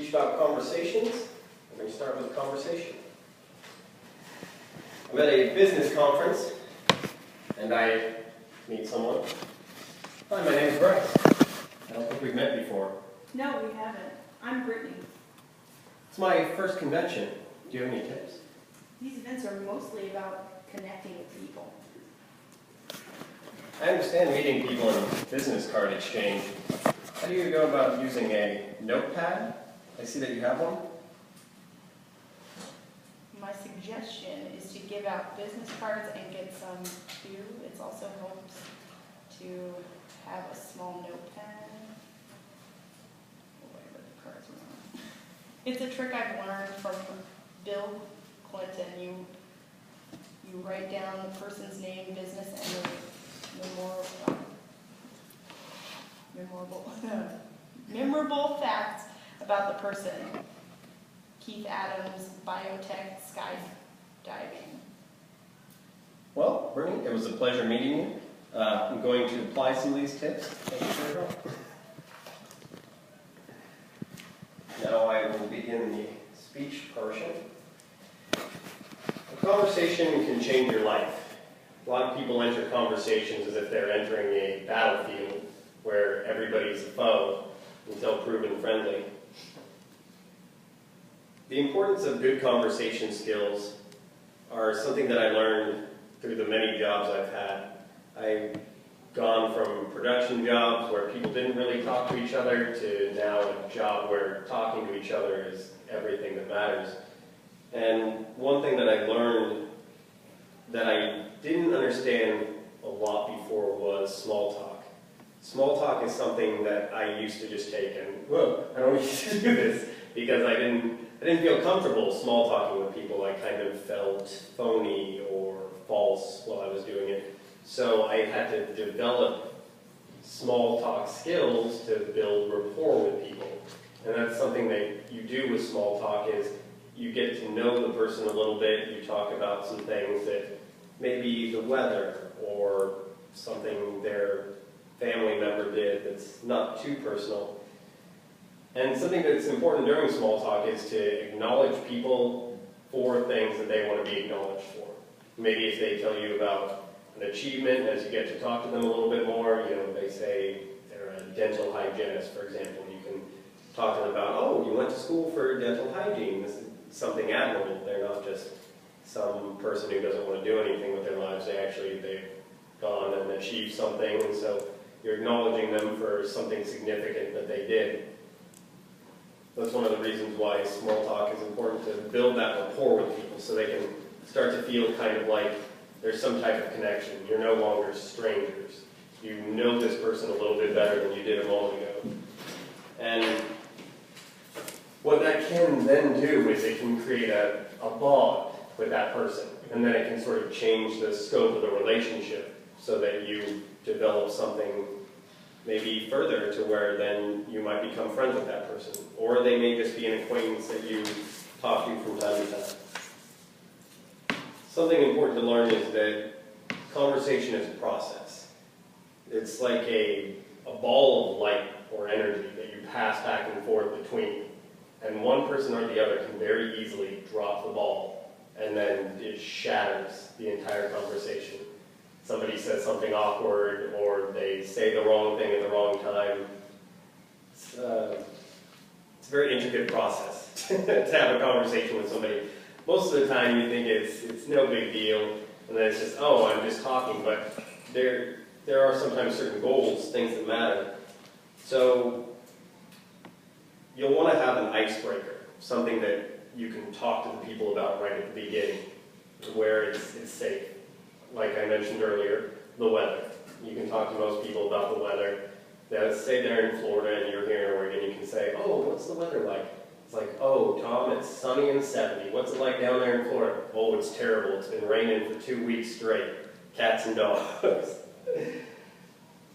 teach about conversations. We're going to start with a conversation. I'm at a business conference, and I meet someone. Hi, my name is Bryce. I don't think we've met before. No, we haven't. I'm Brittany. It's my first convention. Do you have any tips? These events are mostly about connecting with people. I understand meeting people in business card exchange. How do you go about using a notepad? I see that you have one. My suggestion is to give out business cards and get some too. It also helps to have a small notepad. Whatever the cards are on. It's a trick I've learned from Bill Clinton. You write down the person's name, business, and the memorable facts about the person. Keith Adams, biotech, skydiving. Well, Brittany, it was a pleasure meeting you. I'm going to apply some of these tips. Thank you for your help. Now I will begin the speech portion. A conversation can change your life. A lot of people enter conversations as if they're entering a battlefield where everybody's a foe until proven friendly. The importance of good conversation skills are something that I learned through the many jobs I've had. I've gone from production jobs where people didn't really talk to each other to now a job where talking to each other is everything that matters. And one thing that I learned that I didn't understand a lot before was small talk. Small talk is something that I used to just take and, whoa, I don't need to do this, because I didn't feel comfortable small talking with people. I kind of felt phony or false while I was doing it. So I had to develop small talk skills to build rapport with people. And that's something that you do with small talk is you get to know the person a little bit. You talk about some things that maybe the weather or something their family member did that's not too personal. And something that's important during small talk is to acknowledge people for things that they want to be acknowledged for. Maybe if they tell you about an achievement, as you get to talk to them a little bit more, they say they're a dental hygienist, for example. You can talk to them about, oh, you went to school for dental hygiene. This is something admirable. They're not just some person who doesn't want to do anything with their lives. They've gone and achieved something, and so you're acknowledging them for something significant that they did. That's one of the reasons why small talk is important, to build that rapport with people so they can start to feel kind of like there's some type of connection. You're no longer strangers. You know this person a little bit better than you did a moment ago. And what that can then do is it can create a bond with that person. And then it can sort of change the scope of the relationship so that you develop something maybe further to where then you might become friends with that person. Or they may just be an acquaintance that you talk to from time to time. Something important to learn is that conversation is a process. It's like a ball of light or energy that you pass back and forth between. And one person or the other can very easily drop the ball, and then it shatters the entire conversation. Somebody says something awkward, or they say the wrong thing at the wrong time. It's a very intricate process to have a conversation with somebody. Most of the time you think it's no big deal, and then it's just, oh, I'm just talking, but there are sometimes certain goals, things that matter. So you'll want to have an icebreaker, something that you can talk to the people about right at the beginning, where it's safe. Like I mentioned earlier, the weather. You can talk to most people about the weather. Now, say they're in Florida and you're here in Oregon, you can say, oh, what's the weather like? It's like, oh, Tom, it's sunny and 70. What's it like down there in Florida? Oh, it's terrible. It's been raining for 2 weeks straight. Cats and dogs.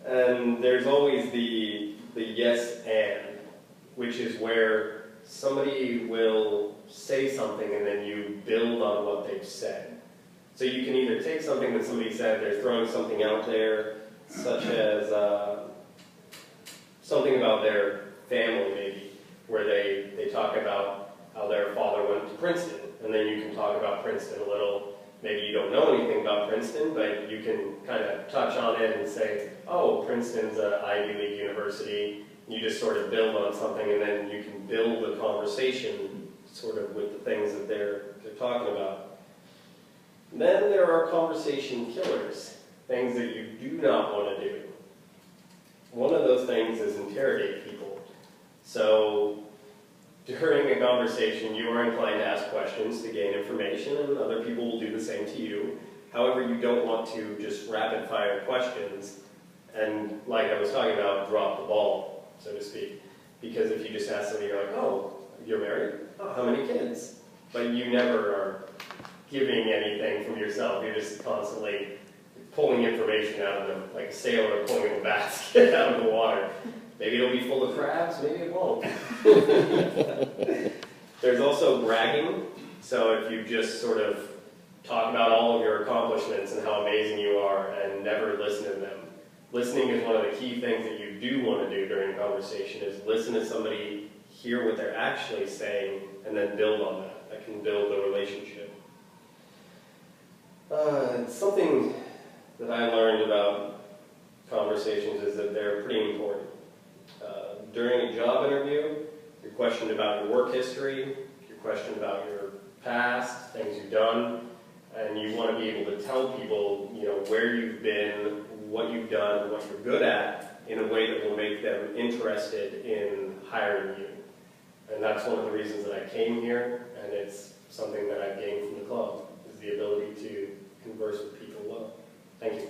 And there's always the yes and, which is where somebody will say something and then you build on what they've said. So you can either take something that somebody said, they're throwing something out there, such as something about their family maybe, where they talk about Princeton a little. Maybe you don't know anything about Princeton, but you can kind of touch on it and say, oh, Princeton's an Ivy League university. You just sort of build on something, and then you can build a conversation sort of with the things that they're talking about. Then there are conversation killers, things that you do not want to do. One of those things is interrogate people. So during a conversation, you are inclined to ask questions to gain information, and other people will do the same to you. However, you don't want to just rapid-fire questions and, like I was talking about, drop the ball, so to speak. Because if you just ask somebody, you're like, oh, you're married? Oh, how many kids? But you never are giving anything from yourself. You're just constantly pulling information out of them, like a sailor pulling a basket out of the water. Maybe it'll be full of crabs, maybe it won't. There's also bragging. So if you just sort of talk about all of your accomplishments and how amazing you are and never listen to them. Listening is one of the key things that you do want to do during a conversation, is listen to somebody, hear what they're actually saying, and then build on that. That can build a relationship. Something that I learned about conversations is that they're pretty important. During a job interview, you're questioned about your work history, you're questioned about your past, things you've done, and you want to be able to tell people, where you've been, what you've done, what you're good at, in a way that will make them interested in hiring you. And that's one of the reasons that I came here, and it's something that I've gained from the club, is the ability to converse with people well. Thank you.